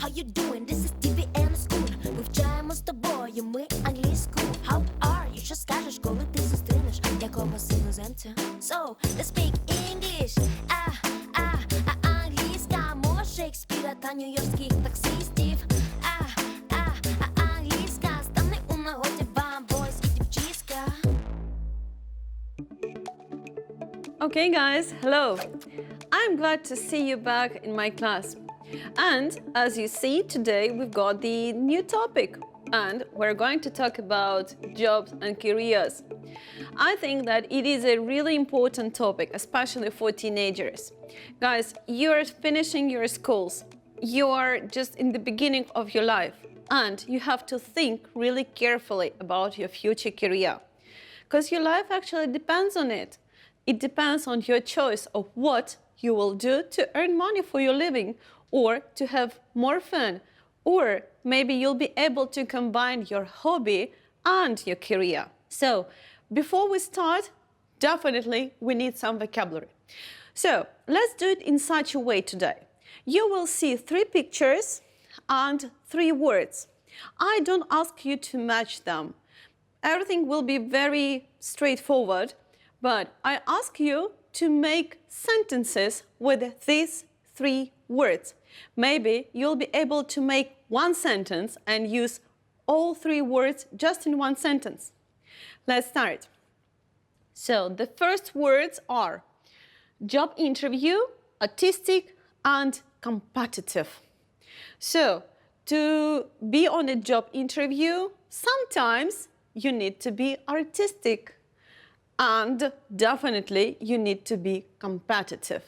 how you doing? This is TV and school. Вивчаємо з тобою ми англійську. How are you? Що скажеш, коли ти зустрінеш якогось іноземця? So, let's speak English. Англійська мова Шекспіра та нью-йоркських таксистів. Англійська стане у нагоді вам, бойс і дівчиська. Okay guys, hello! I'm glad to see you back in my class. And as you see, today we've got the new topic and we're going to talk about jobs and careers. I think that it is a really important topic, especially for teenagers. Guys, you're finishing your schools. You are just in the beginning of your life and you have to think really carefully about your future career because your life actually depends on it. It depends on your choice of what you will do to earn money for your living or to have more fun, or maybe you'll be able to combine your hobby and your career. So before we start, definitely we need some vocabulary. So let's do it in such a way today. You will see 3 pictures and 3 words. I don't ask you to match them. Everything will be very straightforward. But I ask you to make sentences with these 3 words. Maybe you'll be able to make 1 sentence and use all 3 words just in 1 sentence. Let's start. So the first words are job interview, artistic, and competitive. So to be on a job interview, sometimes you need to be artistic. And definitely you need to be competitive.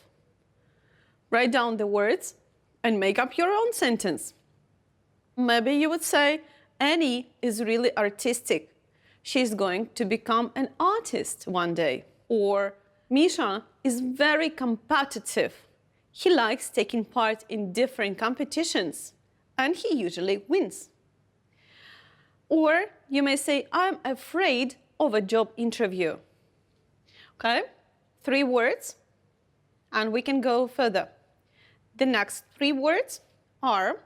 Write down the words and make up your own sentence. Maybe you would say, Annie is really artistic. She's going to become an artist one day. Or Misha is very competitive. He likes taking part in different competitions and he usually wins. Or you may say, I'm afraid of a job interview. Okay, 3 words, and we can go further. The next 3 words are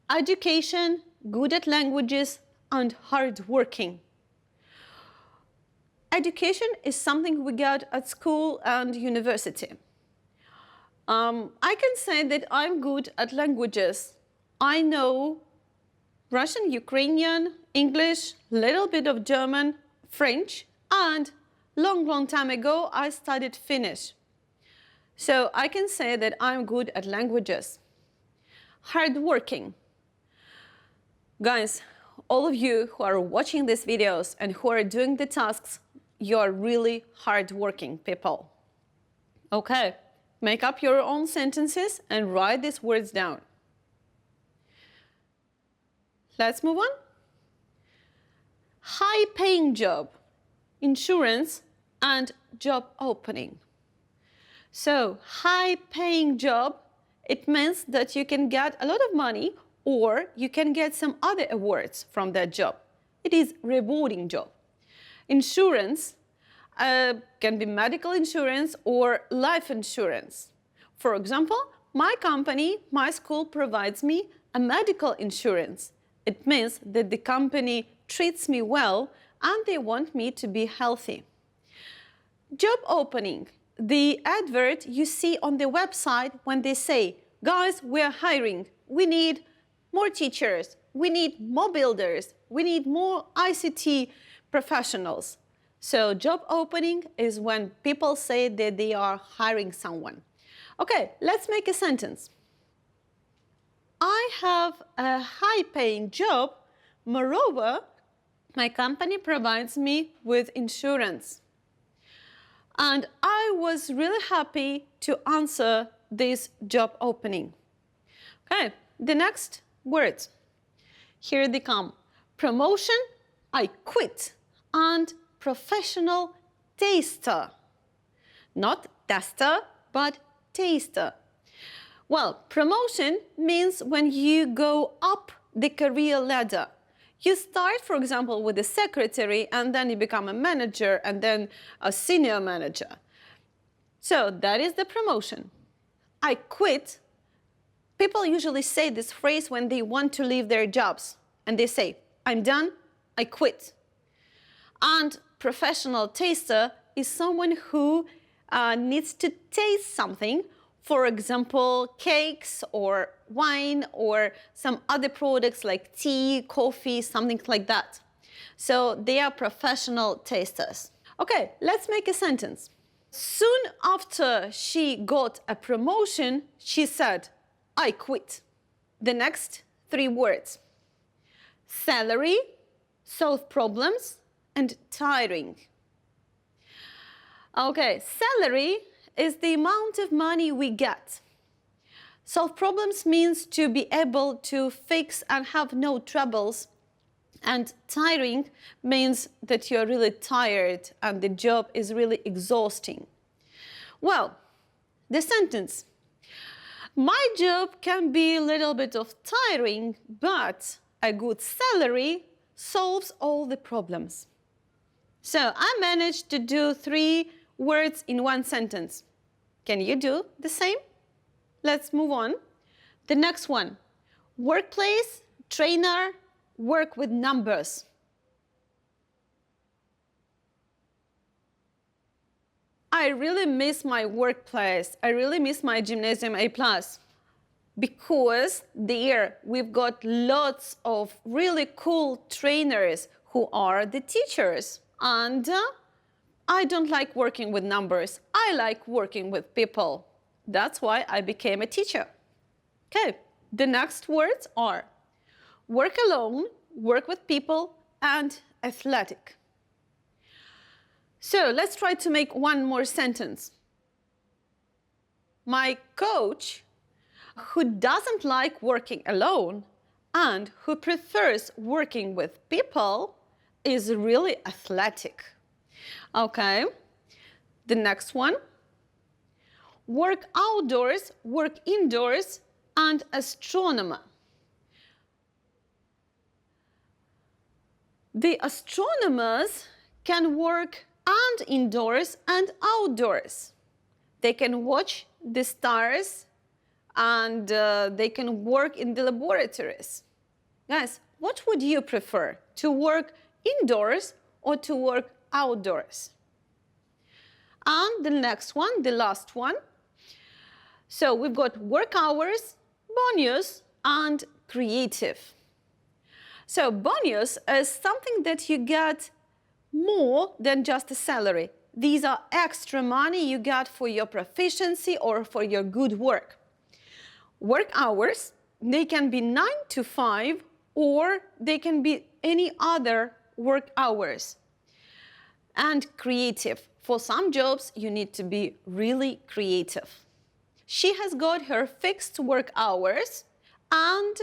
education, good at languages, and hardworking. Education is something we get at school and university. I can say that I'm good at languages. I know Russian, Ukrainian, English, little bit of German, French, and long time ago, I studied Finnish. So I can say that I'm good at languages. Hardworking. Guys, all of you who are watching these videos and who are doing the tasks, you are really hardworking people. Okay, make up your own sentences and write these words down. Let's move on. High-paying job, insurance, and job opening. So, high-paying job, it means that you can get a lot of money or you can get some other awards from that job. It is rewarding job. Insurance can be medical insurance or life insurance. For example, my company, my school provides me a medical insurance. It means that the company treats me well and they want me to be healthy. Job opening, the advert you see on the website when they say, guys, we're hiring, we need more teachers, we need more builders, we need more ICT professionals. So job opening is when people say that they are hiring someone. Okay, let's make a sentence. I have a high-paying job, moreover, my company provides me with insurance. And I was really happy to answer this job opening. Okay, the next words. Here they come. Promotion, I quit, and professional taster. Not tester, but taster. Well, promotion means when you go up the career ladder. You start, for example, with a secretary, and then you become a manager, and then a senior manager. So that is the promotion. I quit People usually say this phrase when they want to leave their jobs. And they say, I'm done, I quit. And professional taster is someone who needs to taste something, for example, cakes or wine or some other products like tea, coffee, something like that. So they are professional tasters. Okay, let's make a sentence. Soon after she got a promotion, she said, I quit. The next 3 words: salary, solve problems, and tiring. Okay, salary is the amount of money we get. Solve problems means to be able to fix and have no troubles. And tiring means that you're really tired and the job is really exhausting. Well, the sentence. My job can be a little bit of tiring, but a good salary solves all the problems. So I managed to do 3 words in 1 sentence. Can you do the same? Let's move on. The next one. Workplace, trainer, work with numbers. I really miss my workplace. I really miss my gymnasium A+, because there we've got lots of really cool trainers who are the teachers. And I don't like working with numbers. I like working with people. That's why I became a teacher. Okay, the next words are work alone, work with people, and athletic. So let's try to make 1 more sentence. My coach, who doesn't like working alone and who prefers working with people, is really athletic. Okay, the next one. Work outdoors, work indoors, and astronomer. The astronomers can work and indoors and outdoors. They can watch the stars and they can work in the laboratories. Guys, what would you prefer? To work indoors or to work outdoors? And the next one, the last one. So we've got work hours, bonus, and creative. So bonus is something that you get more than just a salary. These are extra money you get for your proficiency or for your good work. Work hours, they can be 9 to 5 or they can be any other work hours. And creative. For some jobs, you need to be really creative. She has got her fixed work hours and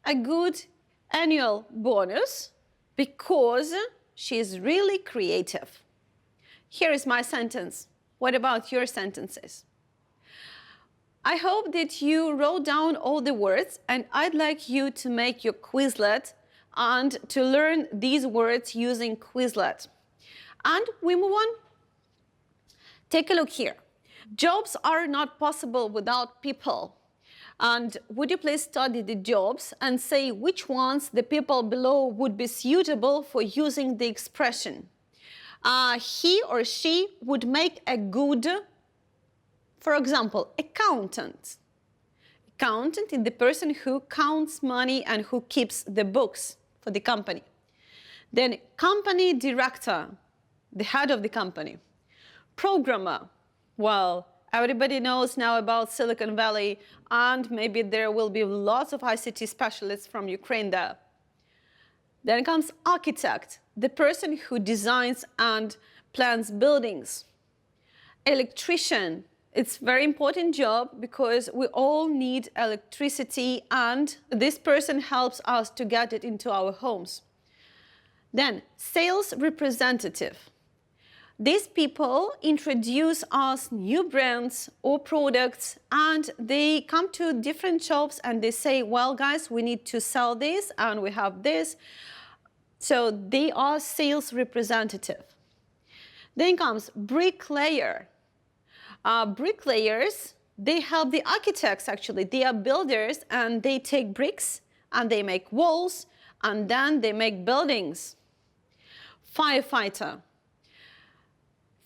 a good annual bonus because she is really creative. Here is my sentence. What about your sentences? I hope that you wrote down all the words, and I'd like you to make your Quizlet and to learn these words using Quizlet. And we move on. Take a look here. Jobs are not possible without people. And would you please study the jobs and say which ones the people below would be suitable for using the expression? He or she would make a good, for example, accountant. Accountant is the person who counts money and who keeps the books for the company. Then company director, the head of the company. Programmer, well, everybody knows now about Silicon Valley, and maybe there will be lots of ICT specialists from Ukraine there. Then comes architect, the person who designs and plans buildings. Electrician, it's a very important job because we all need electricity and this person helps us to get it into our homes. Then sales representative. These people introduce us new brands or products and they come to different shops and they say, well, guys, we need to sell this and we have this. So they are sales representative. Then comes bricklayer. Bricklayers, they help the architects actually. They are builders and they take bricks and they make walls and then they make buildings. Firefighter.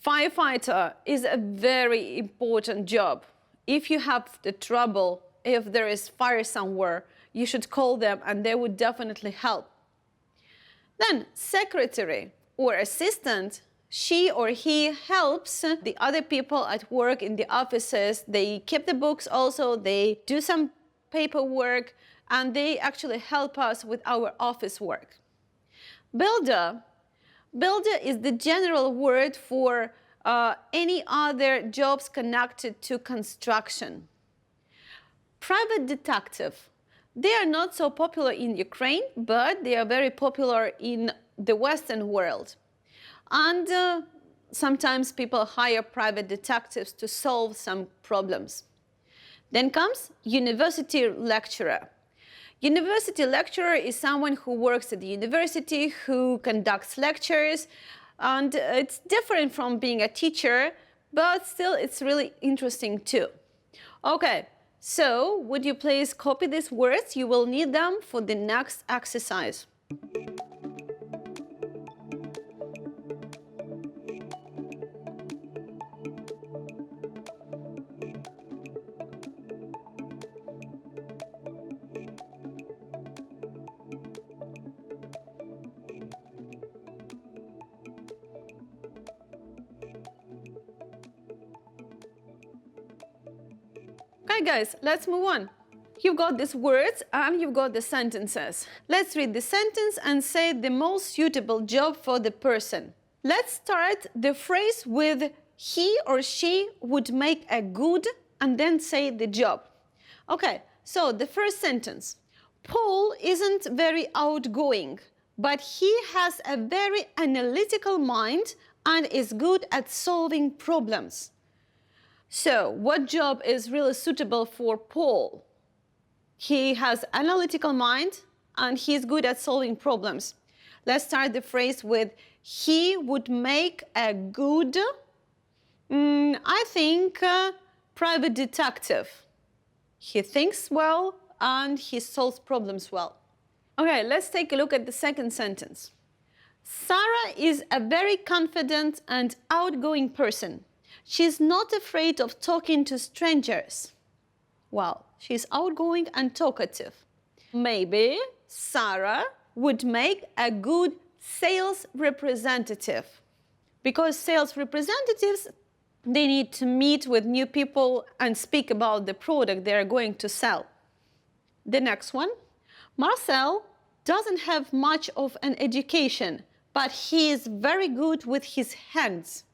Firefighter is a very important job. If you have the trouble, if there is fire somewhere, you should call them and they would definitely help. Then secretary or assistant, she or he helps the other people at work in the offices. They keep the books also, they do some paperwork, and they actually help us with our office work. Builder. Builder is the general word for any other jobs connected to construction. Private detective. They are not so popular in Ukraine, but they are very popular in the Western world. And sometimes people hire private detectives to solve some problems. Then comes university lecturer. University lecturer is someone who works at the university, who conducts lectures, and it's different from being a teacher, but still it's really interesting too. Okay, so would you please copy these words? You will need them for the next exercise. Okay guys, let's move on. You've got these words and you've got the sentences. Let's read the sentence and say the most suitable job for the person. Let's start the phrase with he or she would make a good and then say the job. Okay, so the first sentence. Paul isn't very outgoing, but he has a very analytical mind and is good at solving problems. So, what job is really suitable for Paul? He has analytical mind and he's good at solving problems. Let's start the phrase with he would make a good, I think, private detective. He thinks well and he solves problems well. Okay, let's take a look at the second sentence. Sarah is a very confident and outgoing person. She's not afraid of talking to strangers. Well, she's outgoing and talkative. Maybe Sarah would make a good sales representative. Because sales representatives, they need to meet with new people and speak about the product they're going to sell. The next one. Marcel doesn't have much of an education, but he is very good with his hands.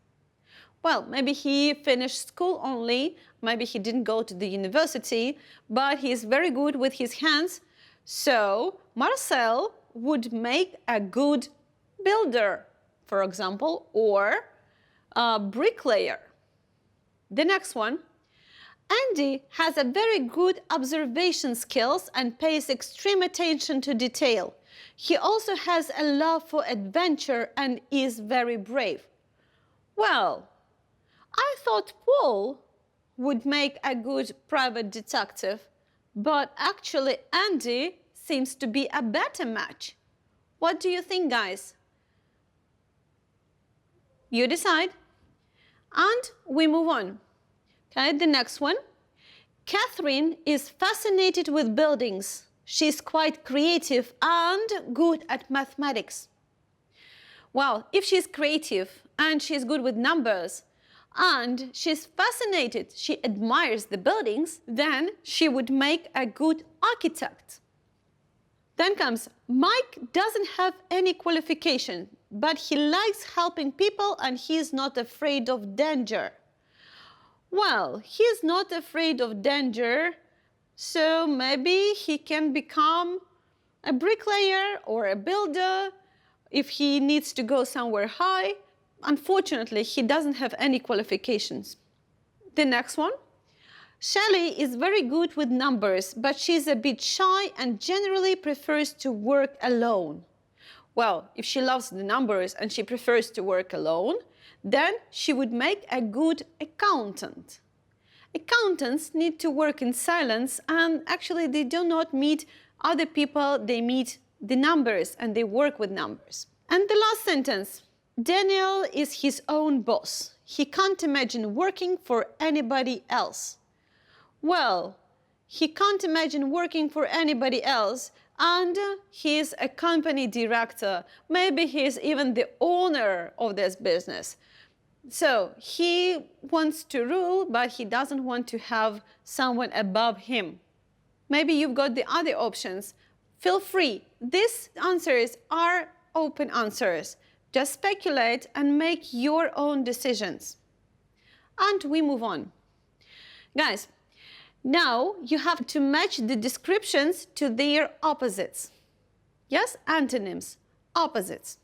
Well, maybe he finished school only, maybe he didn't go to the university, but he's very good with his hands. So Marcel would make a good builder, for example, or a bricklayer. The next one. Andy has a very good observation skills and pays extreme attention to detail. He also has a love for adventure and is very brave. Well, I thought Paul would make a good private detective, but actually Andy seems to be a better match. What do you think, guys? You decide. And we move on. Okay, the next one. Catherine is fascinated with buildings. She's quite creative and good at mathematics. Well, if she's creative and she's good with numbers, and she's fascinated, she admires the buildings, then she would make a good architect. Then comes, Mike doesn't have any qualification, but he likes helping people and he's not afraid of danger. Well, he's not afraid of danger, so maybe he can become a bricklayer or a builder if he needs to go somewhere high. Unfortunately, he doesn't have any qualifications. The next one. Shelley is very good with numbers, but she's a bit shy and generally prefers to work alone. Well, if she loves the numbers and she prefers to work alone, then she would make a good accountant. Accountants need to work in silence, and actually they do not meet other people, they meet the numbers and they work with numbers. And the last sentence, Daniel is his own boss. He can't imagine working for anybody else. Well, he can't imagine working for anybody else, and he is a company director. Maybe he is even the owner of this business. So he wants to rule, but he doesn't want to have someone above him. Maybe you've got the other options. Feel free. These answers are open answers. Just speculate and make your own decisions. And we move on. Guys, now you have to match the descriptions to their opposites. Yes, antonyms, opposites.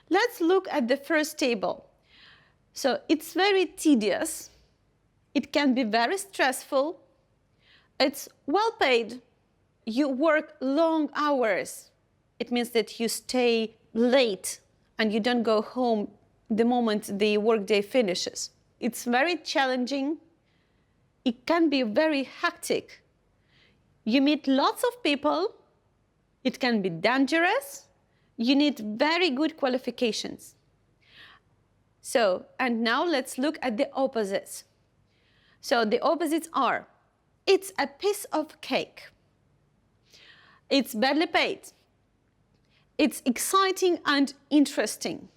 Let's look at the first table. So it's very tedious, it can be very stressful, it's well paid, you work long hours. It means that you stay late and you don't go home the moment the workday finishes. It's very challenging, it can be very hectic. You meet lots of people, it can be dangerous, you need very good qualifications. So, and now let's look at the opposites. So the opposites are, it's a piece of cake, it's badly paid, it's exciting and interesting,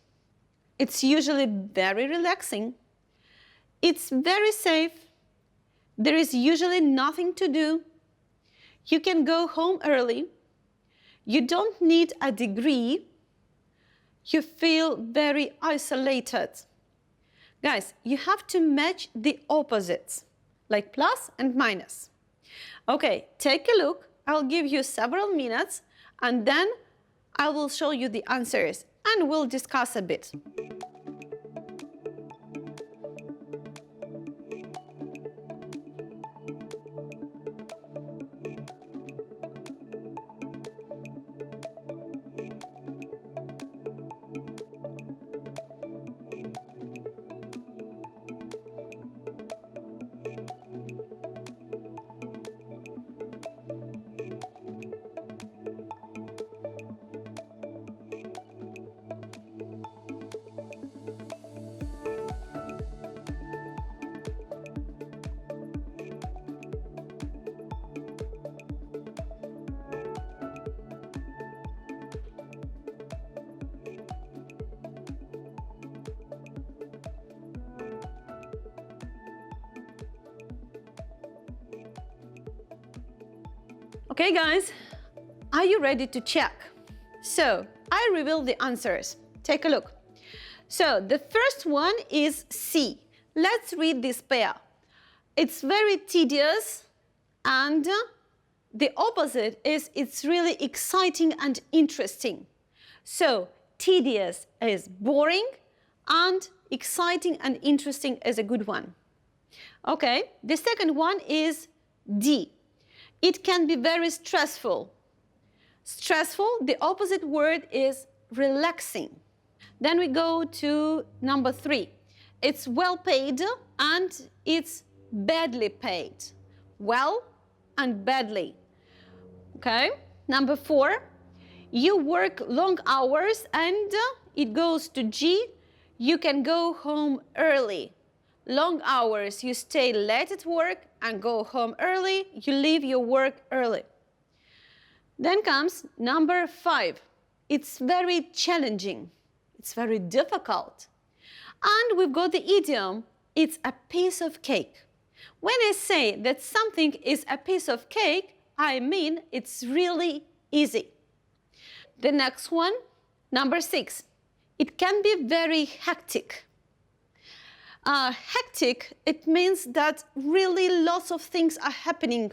it's usually very relaxing, it's very safe, there is usually nothing to do, you can go home early, you don't need a degree, you feel very isolated. Guys, you have to match the opposites, like plus and minus. Okay, take a look. I'll give you several minutes, and then I will show you the answers, and we'll discuss a bit. Okay, guys, are you ready to check? So, I reveal the answers. Take a look. So, the first one is C. Let's read this pair. It's very tedious, and the opposite is it's really exciting and interesting. So, tedious is boring, and exciting and interesting is a good one. Okay, the second one is D. It can be very stressful. Stressful, the opposite word is relaxing. Then we go to number 3. It's well paid and it's badly paid. Well and badly. Okay, number 4. You work long hours and it goes to G. You can go home early. Long hours, you stay late at work and go home early, you leave your work early. Then comes number 5. It's very challenging, it's very difficult. And we've got the idiom, it's a piece of cake. When I say that something is a piece of cake, I mean it's really easy. The next one, number 6. It can be very hectic. Hectic, it means that really lots of things are happening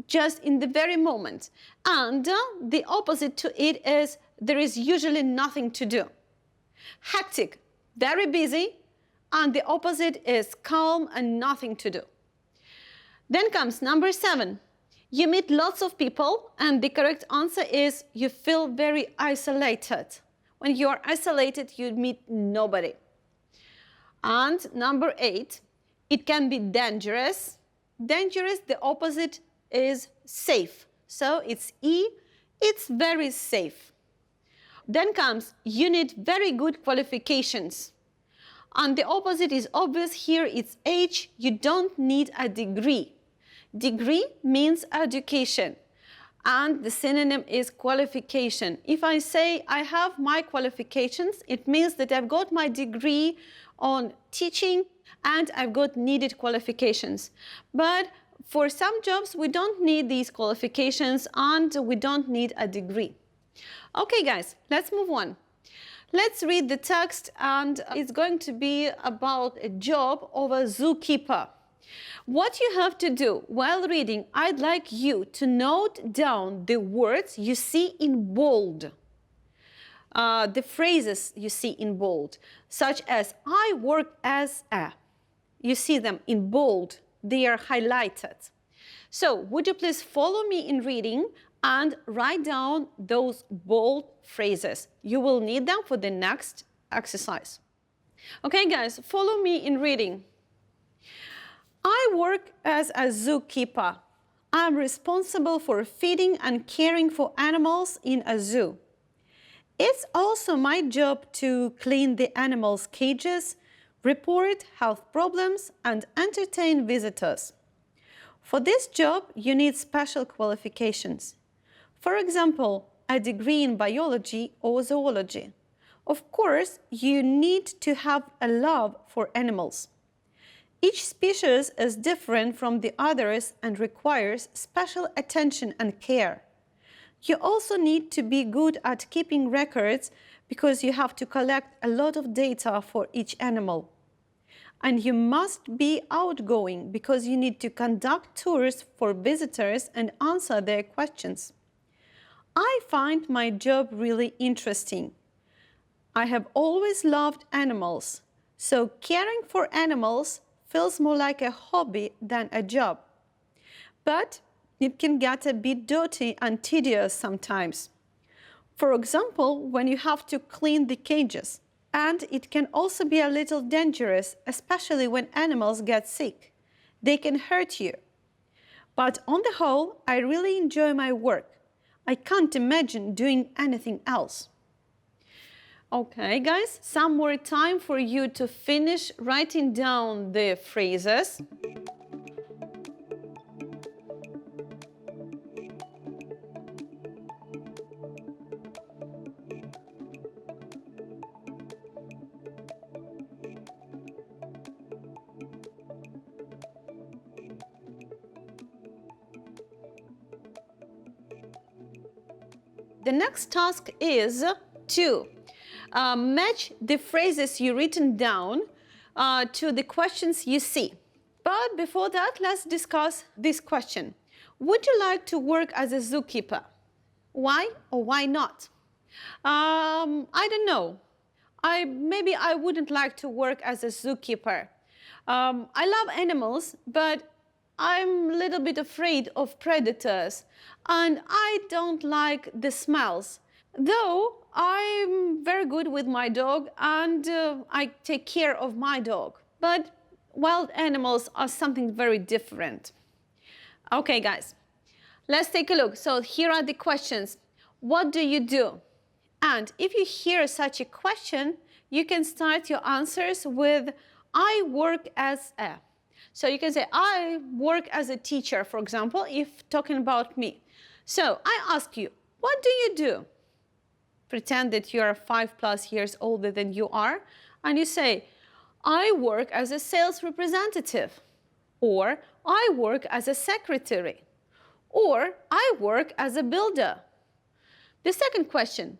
just in the very moment. And the opposite to it is there is usually nothing to do. Hectic, very busy, and the opposite is calm and nothing to do. Then comes number 7. You meet lots of people, and the correct answer is you feel very isolated. When you are isolated, you meet nobody. And number 8, it can be dangerous. dangerous, the opposite is safe. So it's E, it's very safe. Then comes, you need very good qualifications. And the opposite is obvious here, it's H, you don't need a degree. Degree means education. And the synonym is qualification. If I say I have my qualifications, it means that I've got my degree on teaching and I've got needed qualifications. But for some jobs, we don't need these qualifications and we don't need a degree. Okay, guys, let's move on. Let's read the text, and it's going to be about a job of a zookeeper. What you have to do while reading, I'd like you to note down the words you see in bold, the phrases you see in bold, such as I work as a. You see them in bold, they are highlighted. So would you please follow me in reading and write down those bold phrases. You will need them for the next exercise. Okay, guys, follow me in reading. I work as a zookeeper. I'm responsible for feeding and caring for animals in a zoo. It's also my job to clean the animals' cages, report health problems, and entertain visitors. For this job, you need special qualifications. For example, a degree in biology or zoology. Of course, you need to have a love for animals. Each species is different from the others and requires special attention and care. You also need to be good at keeping records because you have to collect a lot of data for each animal. And you must be outgoing because you need to conduct tours for visitors and answer their questions. I find my job really interesting. I have always loved animals, so caring for animals feels more like a hobby than a job. But it can get a bit dirty and tedious sometimes. For example, when you have to clean the cages. And it can also be a little dangerous, especially when animals get sick. They can hurt you. But on the whole, I really enjoy my work. I can't imagine doing anything else. Okay, guys, some more time for you to finish writing down the phrases. The next task is to match the phrases you've written down to the questions you see. But before that, let's discuss this question. Would you like to work as a zookeeper? Why or why not? I don't know. Maybe I wouldn't like to work as a zookeeper. I love animals, but I'm a little bit afraid of predators, and I don't like the smells. Though I'm very good with my dog, and I take care of my dog. But wild animals are something very different. Okay, guys, let's take a look. So here are the questions. What do you do? And if you hear such a question, you can start your answers with I work as a. So you can say, I work as a teacher, for example, if talking about me. So I ask you, what do you do? Pretend that you are 5+ years older than you are, and you say, I work as a sales representative, or I work as a secretary, or I work as a builder. The second question,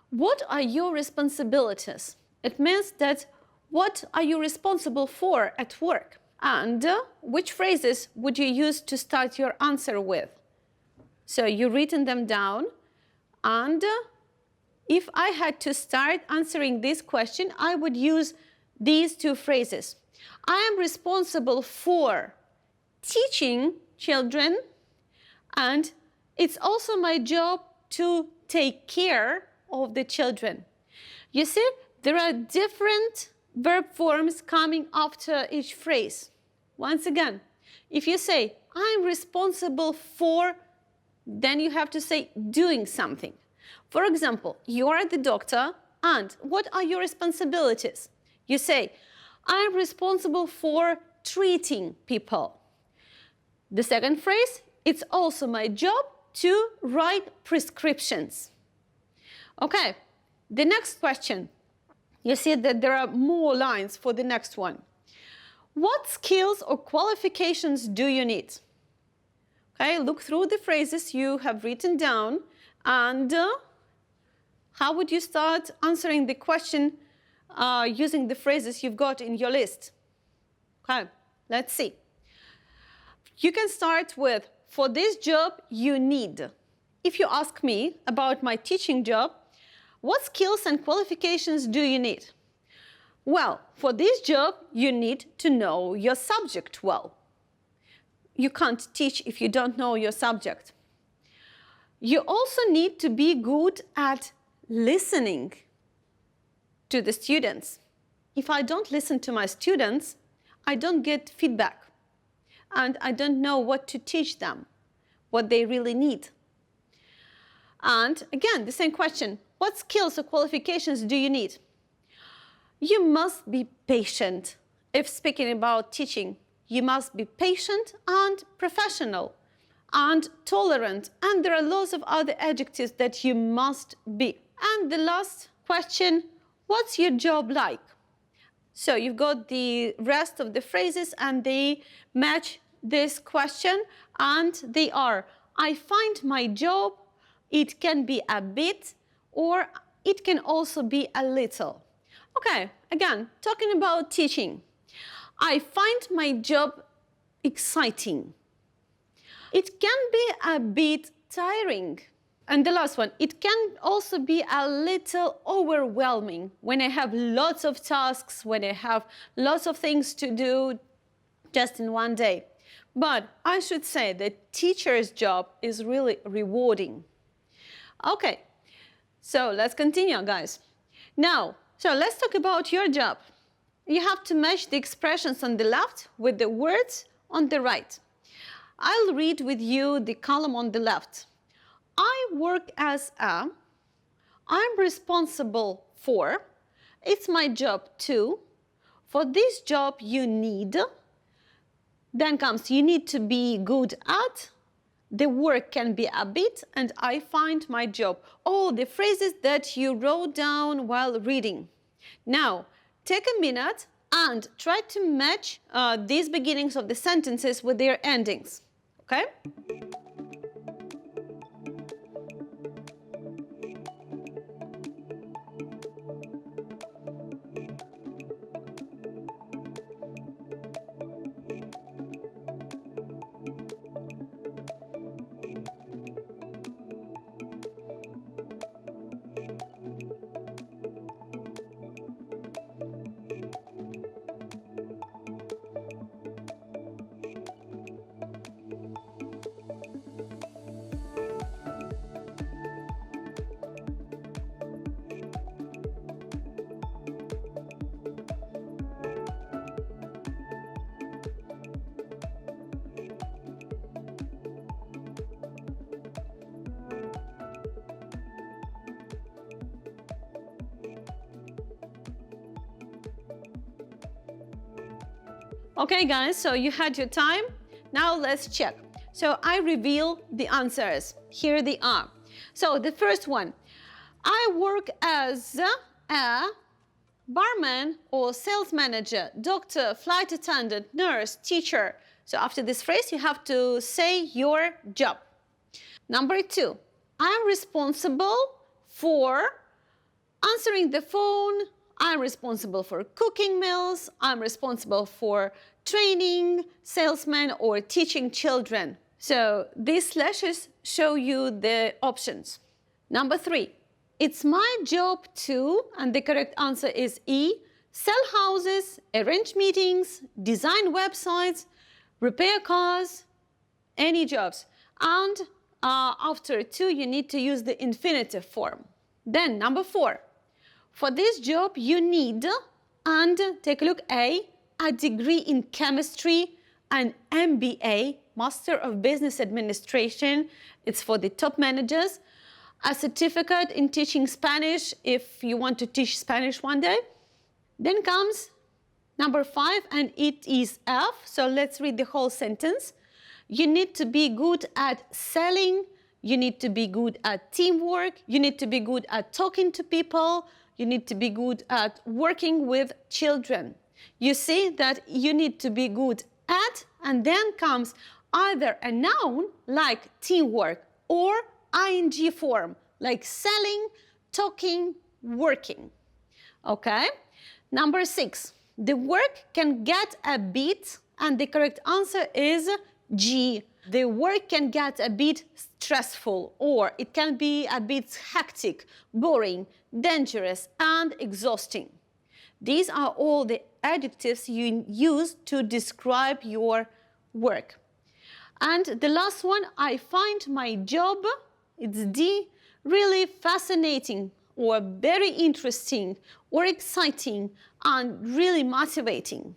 what are your responsibilities? It means that what are you responsible for at work? And which phrases would you use to start your answer with? So you've written them down, and if I had to start answering this question, I would use these two phrases. I am responsible for teaching children, and it's also my job to take care of the children. You see, there are different verb forms coming after each phrase. Once again, If you say, I'm responsible for, then you have to say doing something. For example, you are the doctor, and what are your responsibilities? You say, I'm responsible for treating people. The second phrase, it's also my job to write prescriptions. Okay, the next question. You see that there are more lines for the next one. What skills or qualifications do you need? Okay, look through the phrases you have written down, and how would you start answering the question using the phrases you've got in your list? Okay, let's see. You can start with, for this job, you need. If you ask me about my teaching job, what skills and qualifications do you need? Well, for this job, you need to know your subject well. You can't teach if you don't know your subject. You also need to be good at listening to the students. If I don't listen to my students, I don't get feedback, and I don't know what to teach them, what they really need. And again, the same question, what skills or qualifications do you need? You must be patient. If speaking about teaching, you must be patient and professional and tolerant, and there are lots of other adjectives that you must be. And the last question, what's your job like? So you've got the rest of the phrases and they match this question, and they are, I find my job, it can be a bit, or it can also be a little. Okay, again, talking about teaching. I find my job exciting. It can be a bit tiring. And the last one, it can also be a little overwhelming when I have lots of tasks, when I have lots of things to do just in one day. But I should say that teacher's job is really rewarding. Okay, so let's continue, guys. Now, so let's talk about your job. You have to match the expressions on the left with the words on the right. I'll read with you the column on the left. I work as a, I'm responsible for, it's my job too, for this job you need, then comes you need to be good at, the work can be a bit, and I find my job. All the phrases that you wrote down while reading. Now, take a minute and try to match these beginnings of the sentences with their endings, okay? Okay, guys, so you had your time. Now let's check. So I reveal the answers. Here they are. So the first one, I work as a barman or sales manager, doctor, flight attendant, nurse, teacher. So after this phrase, you have to say your job. Number two, I'm responsible for answering the phone. I'm responsible for cooking meals. I'm responsible for training salesmen or teaching children. So these slashes show you the options. Number three, it's my job to, and the correct answer is E, sell houses, arrange meetings, design websites, repair cars, any jobs. And after two, you need to use the infinitive form. Then number four, for this job, you need, and take a look, A degree in chemistry, an MBA, Master of Business Administration. It's for the top managers. A certificate in teaching Spanish if you want to teach Spanish one day. Then comes number 5, and it is F. So let's read the whole sentence. You need to be good at selling. You need to be good at teamwork. You need to be good at talking to people. You need to be good at working with children. You see that you need to be good at, and then comes either a noun like teamwork or ing form like selling, talking, working. Okay? Number 6, the work can get a bit, and the correct answer is G. The work can get a bit stressful, or it can be a bit hectic, boring, dangerous, and exhausting. These are all the adjectives you use to describe your work. And the last one, I find my job, it's D, really fascinating, or very interesting, or exciting, and really motivating.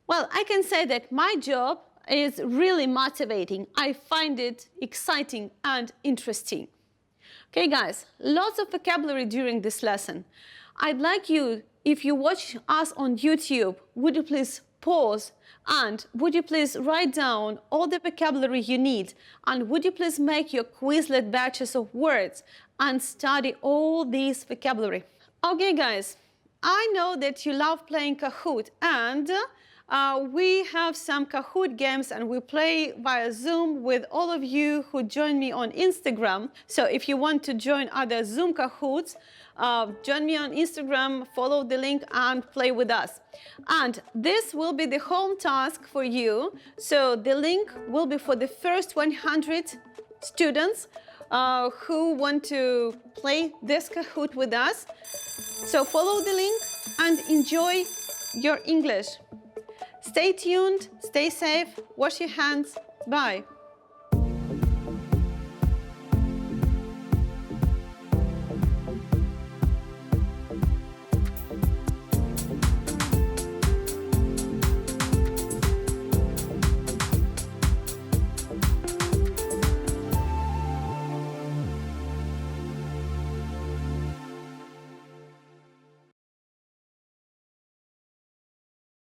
Well, I can say that my job is really motivating. I find it exciting and interesting. Okay, guys, lots of vocabulary during this lesson. I'd like you, if you watch us on YouTube, would you please pause, and would you please write down all the vocabulary you need, and would you please make your Quizlet batches of words and study all this vocabulary. Okay, guys, I know that you love playing Kahoot, and we have some Kahoot games, and we play via Zoom with all of you who join me on Instagram. So if you want to join other Zoom Kahoots, join me on Instagram, follow the link, and play with us. And this will be the home task for you. So the link will be for the first 100 students who want to play this Kahoot with us. So follow the link and enjoy your English. Stay tuned, stay safe, wash your hands. Bye.